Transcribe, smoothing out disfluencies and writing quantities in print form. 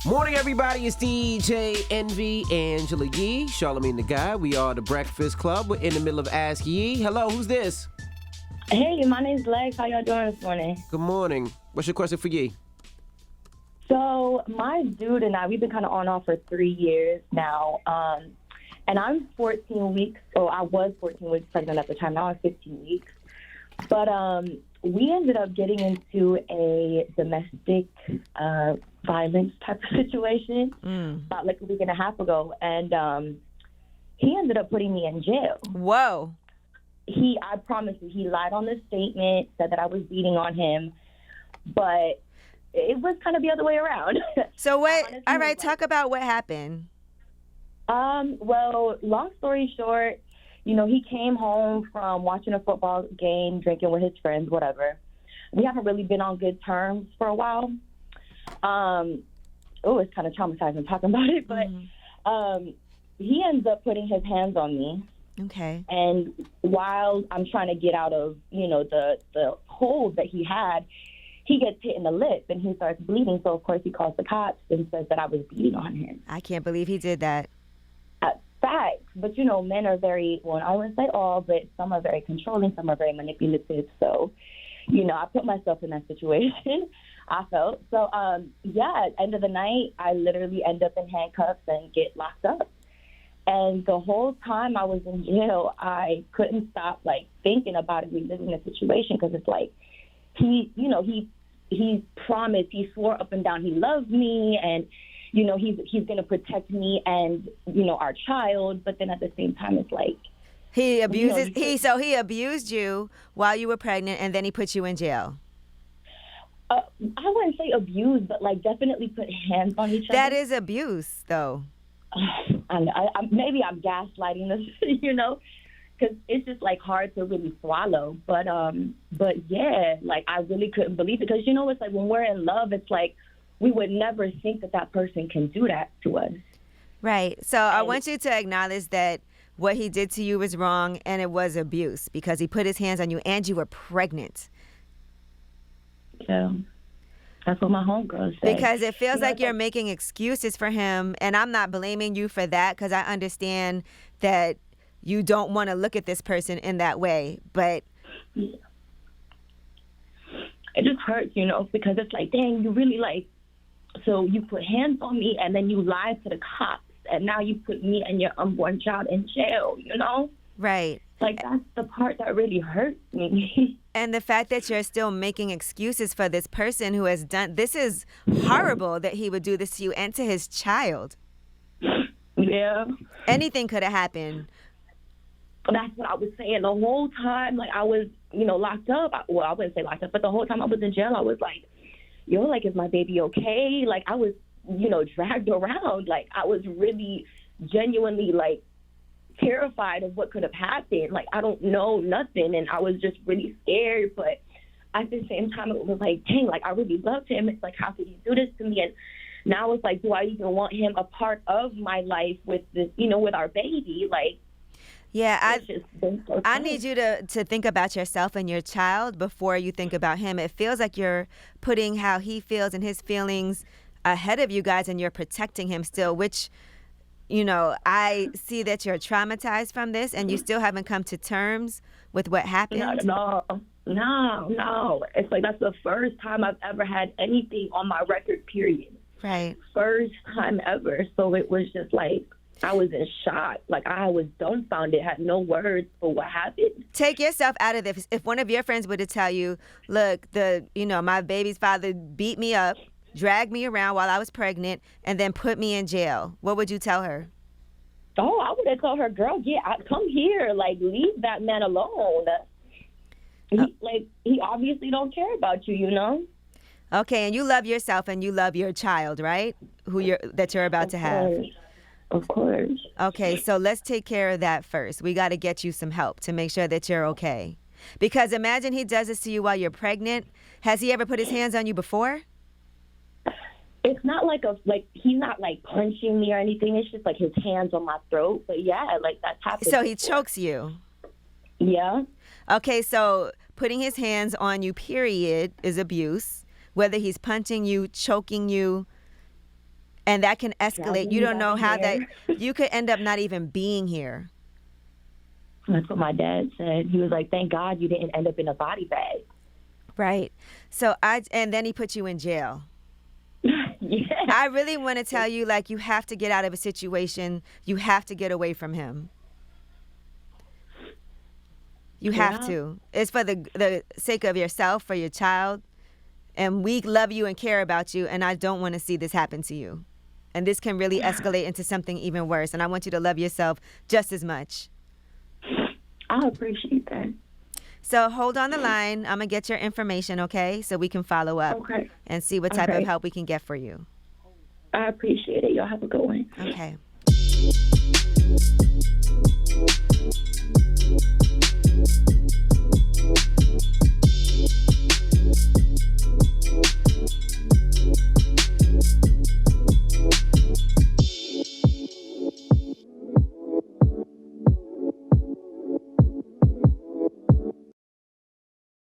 Morning, everybody. It's DJ Envy, Angela Yee, Charlamagne the Guy. We are the Breakfast Club. We're in the middle of Ask Yee. Hello, who's this? Hey, my name's Lex. How y'all doing this morning? Good morning. What's your question for Yee? So my dude and I, we've been kind of on off for 3 years now. And I'm 14 weeks, I was 14 weeks pregnant at the time. Now I'm 15 weeks. But we ended up getting into a domestic violence type of situation about like a week and a half ago. And he ended up putting me in jail. Whoa. I promise you, he lied on the statement, said that I was beating on him. But it was kind of the other way around. So what? All right, talk about what happened. Well, long story short, he came home from watching a football game, drinking with his friends, whatever. We haven't really been on good terms for a while. It's kind of traumatizing talking about it, but he ends up putting his hands on me. Okay. And while I'm trying to get out of, the hold that he had, he gets hit in the lip and he starts bleeding. So, of course, he calls the cops and says that I was beating on him. I can't believe he did that. Facts. But, men are very, well, I wouldn't say all, but some are very controlling, some are very manipulative. So, I put myself in that situation, I felt. So, at the end of the night, I literally end up in handcuffs and get locked up. And the whole time I was in jail, I couldn't stop, thinking about it, reliving the situation, because it's like, he promised, he swore up and down he loved me, and he's going to protect me and our child, but then at the same time it's like he abused you while you were pregnant, and then he put you in jail. I wouldn't say abuse, but definitely put hands on each other. That is abuse, though. Maybe I'm gaslighting this, because it's just hard to really swallow. But yeah, I really couldn't believe it, because it's like when we're in love, it's like we would never think that person can do that to us. Right. So I want you to acknowledge that what he did to you was wrong, and it was abuse, because he put his hands on you and you were pregnant. Yeah. That's what my homegirl said. Because it feels like you're making excuses for him, and I'm not blaming you for that, because I understand that you don't want to look at this person in that way, but... Yeah. It just hurts, because it's like, dang, you really so you put hands on me, and then you lied to the cops, and now you put me and your unborn child in jail, Right. That's the part that really hurts me. And the fact that you're still making excuses for this person who has done... This is horrible that he would do this to you and to his child. Yeah. Anything could have happened. That's what I was saying the whole time. I was, locked up. Well, I wouldn't say locked up, but the whole time I was in jail, I was like, is my baby okay? I was, dragged around. I was really genuinely, terrified of what could have happened. I don't know nothing, and I was just really scared. But at the same time, it was like, dang, I really loved him. It's like, how could he do this to me? And now it's like, do I even want him a part of my life with this, with our baby? Yeah, I need you to think about yourself and your child before you think about him. It feels like you're putting how he feels and his feelings ahead of you guys, and you're protecting him still, which, I see that you're traumatized from this, and you still haven't come to terms with what happened. Not at all. No. It's like that's the first time I've ever had anything on my record, period. Right. First time ever. So it was just I was in shock. I was dumbfounded, had no words for what happened. Take yourself out of this. If one of your friends were to tell you, look, my baby's father beat me up, dragged me around while I was pregnant, and then put me in jail, what would you tell her? Oh, I would have told her, girl, come here. Leave that man alone. He obviously don't care about you, Okay, and you love yourself and you love your child, right? That you're about to have. Of course. Okay, so let's take care of that first. We got to get you some help to make sure that you're okay. Because imagine he does this to you while you're pregnant. Has he ever put his hands on you before? It's not he's not punching me or anything. It's just his hands on my throat. But yeah, that's happened. So he chokes you. Yeah. Okay, so putting his hands on you, period, is abuse. Whether he's punching you, choking you, And that can escalate. You don't know how that, here. you could end up not even being here. That's what my dad said. He was like, thank God you didn't end up in a body bag. Right. And then he put you in jail. Yeah. I really want to tell you, like, you have to get out of a situation. You have to get away from him. You have to. It's for the sake of yourself, for your child. And we love you and care about you, and I don't want to see this happen to you. And this can really escalate into something even worse. And I want you to love yourself just as much. I appreciate that. So hold on the line. I'm going to get your information, okay? So we can follow up and see what type of help we can get for you. I appreciate it. Y'all have a good one. Okay.